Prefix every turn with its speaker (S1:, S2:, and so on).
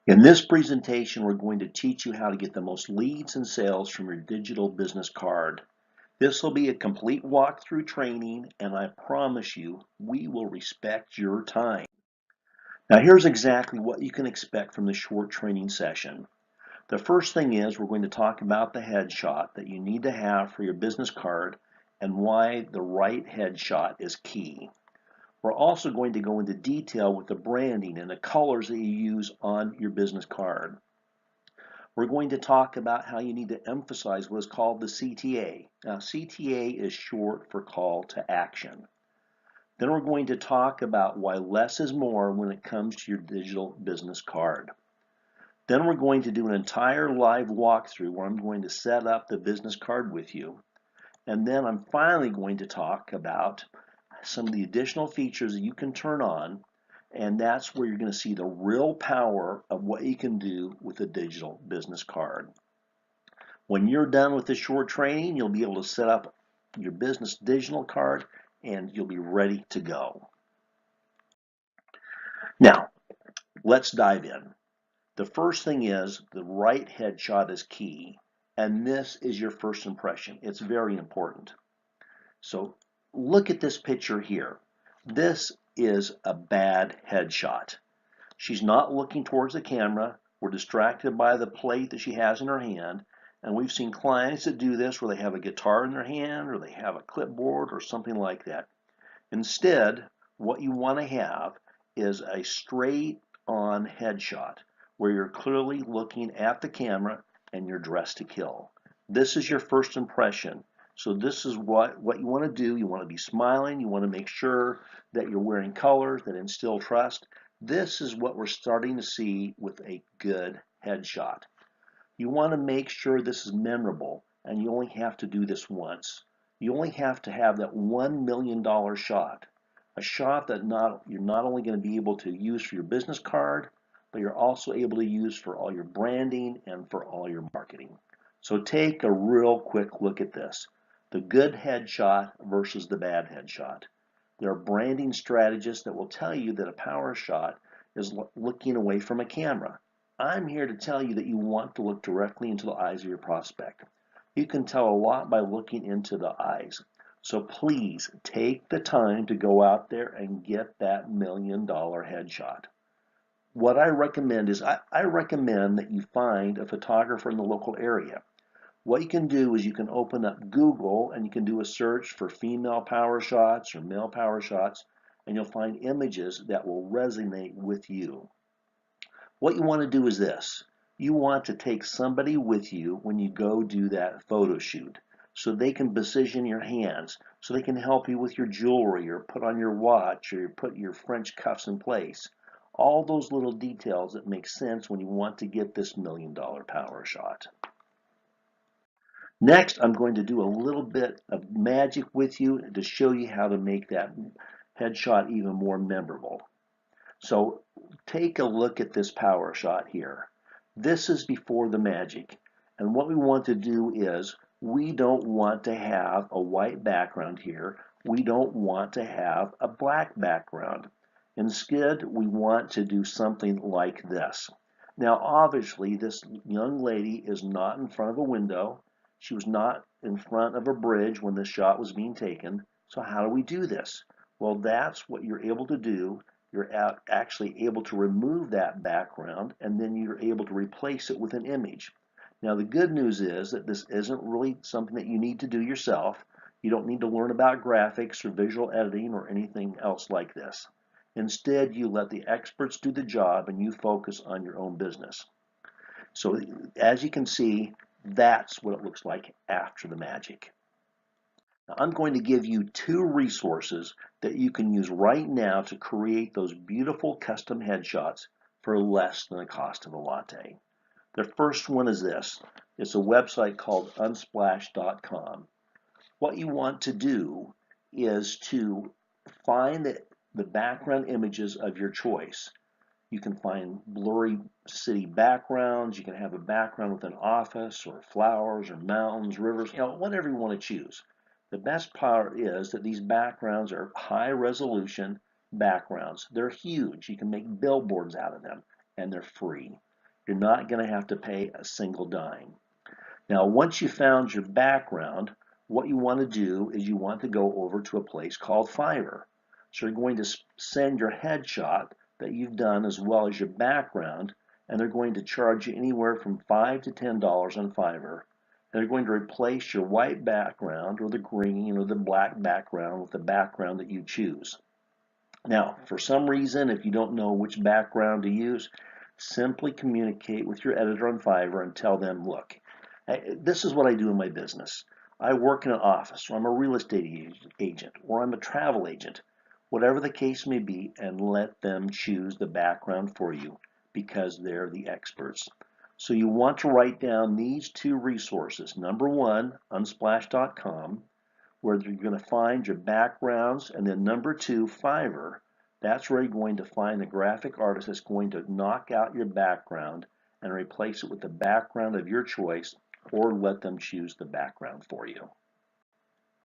S1: In this presentation, we're going to teach you how to get the most leads and sales from your digital business card. This will be a complete walkthrough training, and I promise you, we will respect your time. Now, here's exactly what you can expect from this short training session. The first thing is we're going to talk about the headshot that you need to have for your business card and why the right headshot is key. We're also going to go into detail with the branding and the colors that you use on your business card. We're going to talk about how you need to emphasize what is called the CTA. Now, CTA is short for call to action. Then we're going to talk about why less is more when it comes to your digital business card. Then we're going to do an entire live walkthrough where I'm going to set up the business card with you. And then I'm finally going to talk about some of the additional features that you can turn on, and that's where you're going to see the real power of what you can do with a digital business card. When you're done with this short training, you'll be able to set up your business digital card and you'll be ready to go. Now, let's dive in. The first thing is the right headshot is key, and this is your first impression. It's very important. So look at this picture here. This is a bad headshot. She's not looking towards the camera. We're distracted by the plate that she has in her hand. And we've seen clients that do this where they have a guitar in their hand or they have a clipboard or something like that. Instead, what you want to have is a straight on headshot where you're clearly looking at the camera and you're dressed to kill. This is your first impression. So this is what you want to do. You want to be smiling. You want to make sure that you're wearing colors that instill trust. This is what we're starting to see with a good headshot. You want to make sure this is memorable, and you only have to do this once. You only have to have that $1 million shot, a shot that you're not only going to be able to use for your business card, but you're also able to use for all your branding and for all your marketing. So take a real quick look at this. The good headshot versus the bad headshot. There are branding strategists that will tell you that a power shot is looking away from a camera. I'm here to tell you that you want to look directly into the eyes of your prospect. You can tell a lot by looking into the eyes. So please take the time to go out there and get that $1 million headshot. What I recommend is I recommend that you find a photographer in the local area. What you can do is you can open up Google and you can do a search for female power shots or male power shots, and you'll find images that will resonate with you. What you want to do is this. You want to take somebody with you when you go do that photo shoot so they can position your hands, so they can help you with your jewelry or put on your watch or put your French cuffs in place. All those little details that make sense when you want to get this $1 million power shot. Next, I'm going to do a little bit of magic with you to show you how to make that headshot even more memorable. So take a look at this power shot here. This is before the magic. And what we want to do is we don't want to have a white background here. We don't want to have a black background. Instead, we want to do something like this. Now, obviously, this young lady is not in front of a window. She was not in front of a bridge when this shot was being taken. So how do we do this? Well, that's what you're able to do. You're actually able to remove that background and then you're able to replace it with an image. Now the good news is that this isn't really something that you need to do yourself. You don't need to learn about graphics or visual editing or anything else like this. Instead, you let the experts do the job and you focus on your own business. So as you can see, that's what it looks like after the magic. Now, I'm going to give you two resources that you can use right now to create those beautiful custom headshots for less than the cost of a latte. The first one is this. It's a website called unsplash.com. What you want to do is to find the background images of your choice. You can find blurry city backgrounds. You can have a background with an office or flowers or mountains, rivers, whatever you want to choose. The best part is that these backgrounds are high resolution backgrounds. They're huge. You can make billboards out of them and they're free. You're not going to have to pay a single dime. Now, once you found your background, what you want to do is you want to go over to a place called Fiverr. So you're going to send your headshot that you've done as well as your background, and they're going to charge you anywhere from $5 to $10 on Fiverr. And they're going to replace your white background or the green or the black background with the background that you choose. Now, for some reason, if you don't know which background to use, simply communicate with your editor on Fiverr and tell them, look, this is what I do in my business. I work in an office, or I'm a real estate agent, or I'm a travel agent, whatever the case may be, and let them choose the background for you because they're the experts. So you want to write down these two resources. Number one, unsplash.com, where you're going to find your backgrounds, and then number two, Fiverr. That's where you're going to find the graphic artist that's going to knock out your background and replace it with the background of your choice, or let them choose the background for you.